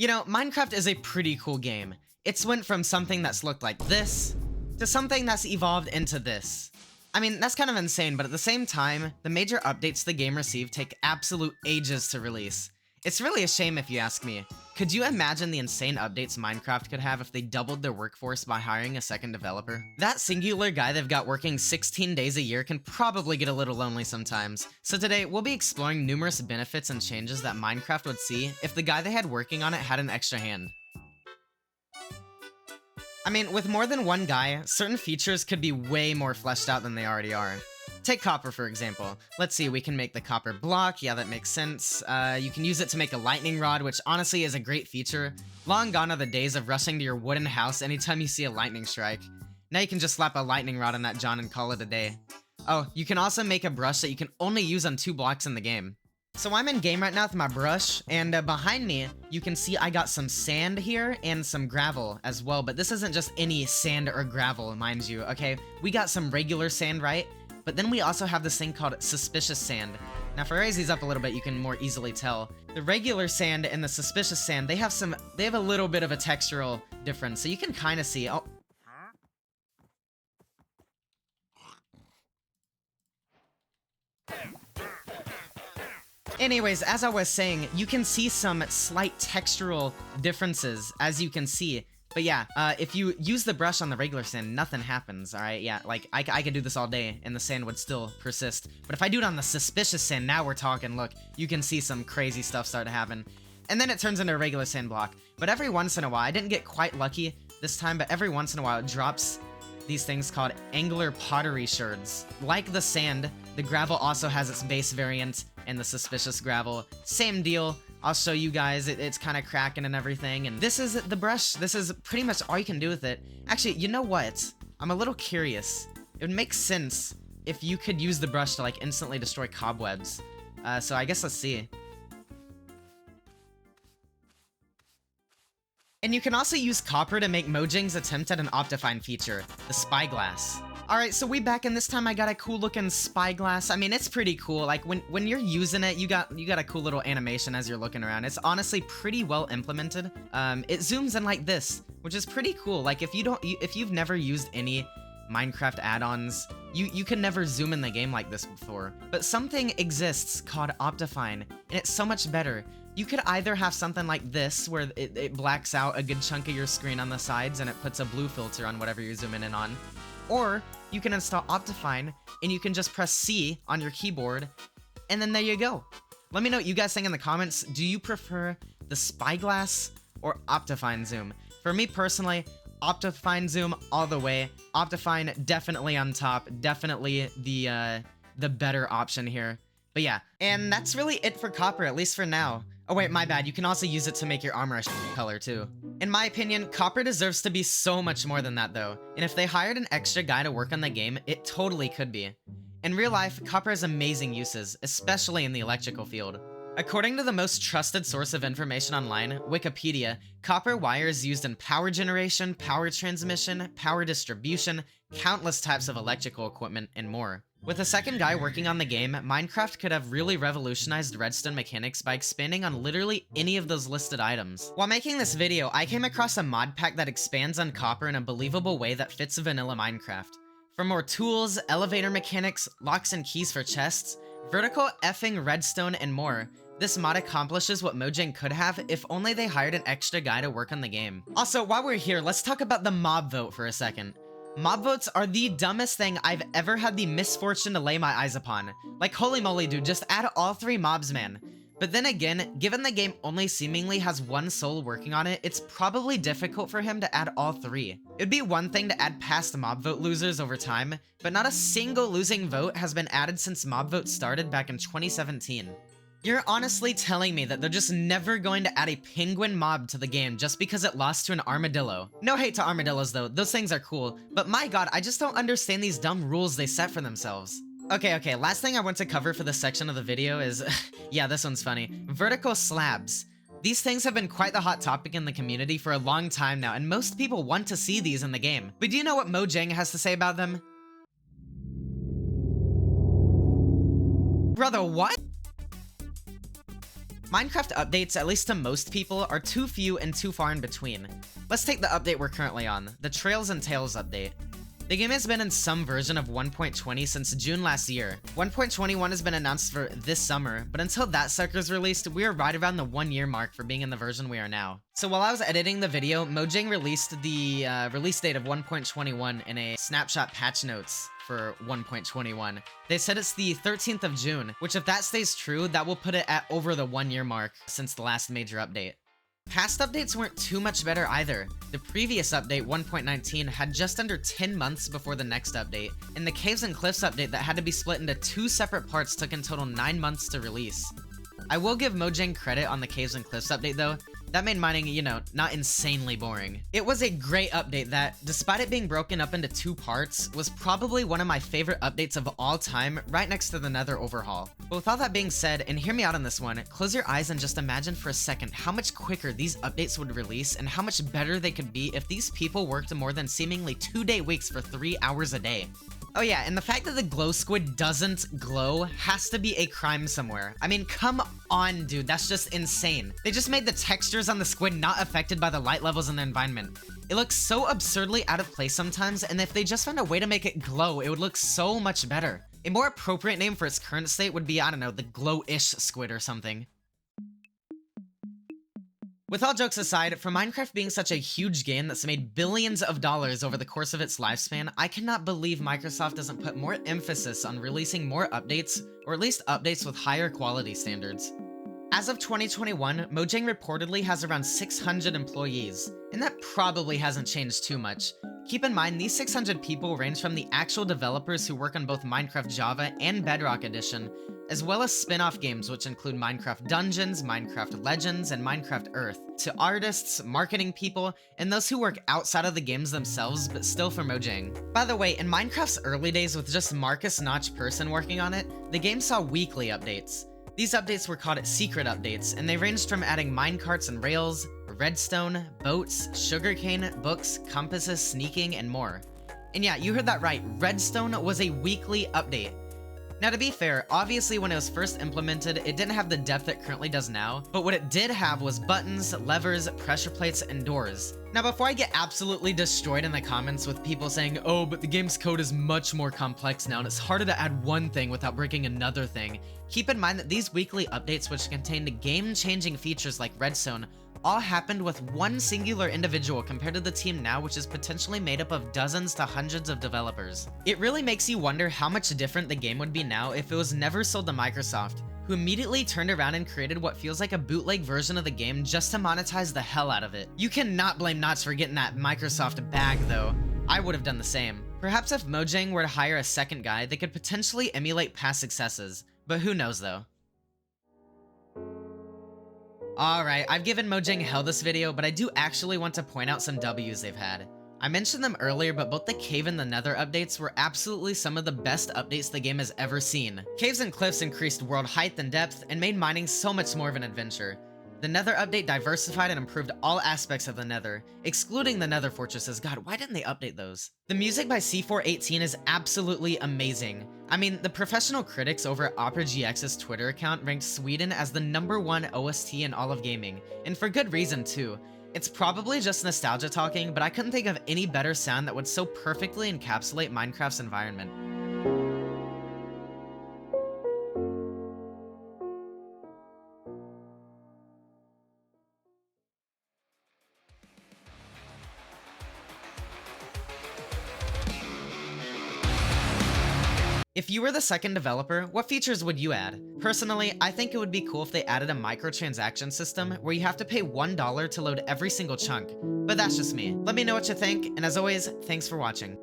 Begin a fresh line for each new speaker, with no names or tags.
You know, Minecraft is a pretty cool game. It's went from something that's looked like this to something that's evolved into this. I mean, that's kind of insane, but at the same time, the major updates the game received take absolute ages to release. It's really a shame if you ask me. Could you imagine the insane updates Minecraft could have if they doubled their workforce by hiring a second developer? That singular guy they've got working 16 days a year can probably get a little lonely sometimes. So today, we'll be exploring numerous benefits and changes that Minecraft would see if the guy they had working on it had an extra hand. I mean, with more than one guy, certain features could be way more fleshed out than they already are. Take copper, for example. Let's see, we can make the copper block. Yeah, that makes sense. You can use it to make a lightning rod, which honestly is a great feature. Long gone are the days of rushing to your wooden house anytime you see a lightning strike. Now you can just slap a lightning rod on that John and call it a day. Oh, you can also make a brush that you can only use on 2 blocks in the game. So I'm in game right now with my brush, and behind me, you can see I got some sand here and some gravel as well, but this isn't just any sand or gravel, mind you, okay? We got some regular sand, right? But then we also have this thing called suspicious sand. Now, if I raise these up a little bit, you can more easily tell. The regular sand and the suspicious sand, they have a little bit of a textural difference, so you can kind of see. Oh. Anyways, as I was saying, you can see some slight textural differences, as you can see. But yeah, if you use the brush on the regular sand, nothing happens, alright? Yeah, like, I could do this all day, and the sand would still persist. But if I do it on the suspicious sand, now we're talking, look, you can see some crazy stuff start to happen. And then it turns into a regular sand block. But every once in a while, I didn't get quite lucky this time, but every once in a while, it drops these things called angular pottery shards. Like the sand, the gravel also has its base variant, and the suspicious gravel, same deal. I'll show you guys, it's kind of cracking and everything, and this is the brush. This is pretty much all you can do with it. Actually, you know what? I'm a little curious. It would make sense if you could use the brush to like instantly destroy cobwebs. So I guess let's see. And you can also use copper to make Mojang's attempt at an Optifine feature, the spyglass. Alright, so we back, and this time I got a cool looking spyglass. I mean, it's pretty cool. Like when you're using it, you got a cool little animation as you're looking around. It's honestly pretty well implemented. It zooms in like this, which is pretty cool. Like if you've never used any Minecraft add-ons, you can never zoom in the game like this before. But something exists called Optifine, and it's so much better. You could either have something like this, where it blacks out a good chunk of your screen on the sides and it puts a blue filter on whatever you're zooming in on. Or you can install Optifine, and you can just press C on your keyboard, and then there you go. Let me know what you guys think in the comments. Do you prefer the spyglass or Optifine zoom? For me personally, Optifine zoom all the way. Optifine definitely on top. Definitely the better option here. But yeah, and that's really it for copper, at least for now. Oh wait, my bad, you can also use it to make your armor a color too. In my opinion, copper deserves to be so much more than that though, and if they hired an extra guy to work on the game, it totally could be. In real life, copper has amazing uses, especially in the electrical field. According to the most trusted source of information online, Wikipedia, copper wire is used in power generation, power transmission, power distribution, countless types of electrical equipment, and more. With a second guy working on the game, Minecraft could have really revolutionized redstone mechanics by expanding on literally any of those listed items. While making this video, I came across a mod pack that expands on copper in a believable way that fits vanilla Minecraft. For more tools, elevator mechanics, locks and keys for chests, vertical effing redstone, and more, this mod accomplishes what Mojang could have if only they hired an extra guy to work on the game. Also, while we're here, let's talk about the mob vote for a second. Mob votes are the dumbest thing I've ever had the misfortune to lay my eyes upon. Like, holy moly, dude, just add all 3 mobs, man. But then again, given the game only seemingly has 1 soul working on it, it's probably difficult for him to add all 3. It'd be one thing to add past mob vote losers over time, but not a single losing vote has been added since mob vote started back in 2017. You're honestly telling me that they're just never going to add a penguin mob to the game just because it lost to an armadillo. No hate to armadillos though, those things are cool, but my god, I just don't understand these dumb rules they set for themselves. Okay, last thing I want to cover for this section of the video is, yeah, this one's funny, vertical slabs. These things have been quite the hot topic in the community for a long time now, and most people want to see these in the game. But do you know what Mojang has to say about them? Brother, what? Minecraft updates, at least to most people, are too few and too far in between. Let's take the update we're currently on, the Trails and Tales update. The game has been in some version of 1.20 since June last year. 1.21 has been announced for this summer, but until that sucker's released, we are right around the 1-year mark for being in the version we are now. So while I was editing the video, Mojang released the release date of 1.21 in a snapshot patch notes for 1.21. They said it's the 13th of June, which if that stays true, that will put it at over the 1-year mark since the last major update. Past updates weren't too much better either. The previous update, 1.19, had just under 10 months before the next update, and the Caves and Cliffs update that had to be split into 2 separate parts took in total 9 months to release. I will give Mojang credit on the Caves and Cliffs update though. That made mining, you know, not insanely boring. It was a great update that, despite it being broken up into 2 parts, was probably one of my favorite updates of all time, right next to the Nether overhaul. But with all that being said, and hear me out on this one, close your eyes and just imagine for a second how much quicker these updates would release and how much better they could be if these people worked more than seemingly 2-day weeks for 3 hours a day. Oh yeah, and the fact that the glow squid doesn't glow has to be a crime somewhere. I mean, come on, dude, that's just insane. They just made the textures on the squid not affected by the light levels in the environment. It looks so absurdly out of place sometimes, and if they just found a way to make it glow, it would look so much better. A more appropriate name for its current state would be, I don't know, the glow-ish squid or something. With all jokes aside, for Minecraft being such a huge game that's made billions of dollars over the course of its lifespan, I cannot believe Microsoft doesn't put more emphasis on releasing more updates, or at least updates with higher quality standards. As of 2021, Mojang reportedly has around 600 employees, and that probably hasn't changed too much. Keep in mind, these 600 people range from the actual developers who work on both Minecraft Java and Bedrock Edition, as well as spin-off games which include Minecraft Dungeons, Minecraft Legends, and Minecraft Earth, to artists, marketing people, and those who work outside of the games themselves but still for Mojang. By the way, in Minecraft's early days with just Marcus Notch person working on it, the game saw weekly updates. These updates were called secret updates, and they ranged from adding minecarts and rails, redstone, boats, sugarcane, books, compasses, sneaking, and more. And yeah, you heard that right, redstone was a weekly update. Now to be fair, obviously when it was first implemented, it didn't have the depth it currently does now, but what it did have was buttons, levers, pressure plates, and doors. Now before I get absolutely destroyed in the comments with people saying, oh, but the game's code is much more complex now and it's harder to add one thing without breaking another thing, keep in mind that these weekly updates, which contained game-changing features like redstone, all happened with one singular individual compared to the team now, which is potentially made up of dozens to hundreds of developers. It really makes you wonder how much different the game would be now if it was never sold to Microsoft, who immediately turned around and created what feels like a bootleg version of the game just to monetize the hell out of it. You cannot blame Notch for getting that Microsoft bag though. I would have done the same. Perhaps if Mojang were to hire a second guy, they could potentially emulate past successes, but who knows though. Alright, I've given Mojang hell this video, but I do actually want to point out some W's they've had. I mentioned them earlier, but both the Cave and the Nether updates were absolutely some of the best updates the game has ever seen. Caves and Cliffs increased world height and depth, and made mining so much more of an adventure. The Nether update diversified and improved all aspects of the Nether, excluding the Nether fortresses. God, why didn't they update those? The music by C418 is absolutely amazing. I mean, the professional critics over at Opera GX's Twitter account ranked Sweden as the #1 OST in all of gaming, and for good reason too. It's probably just nostalgia talking, but I couldn't think of any better sound that would so perfectly encapsulate Minecraft's environment. If you were the second developer, what features would you add? Personally, I think it would be cool if they added a microtransaction system where you have to pay $1 to load every single chunk, but that's just me. Let me know what you think, and as always, thanks for watching.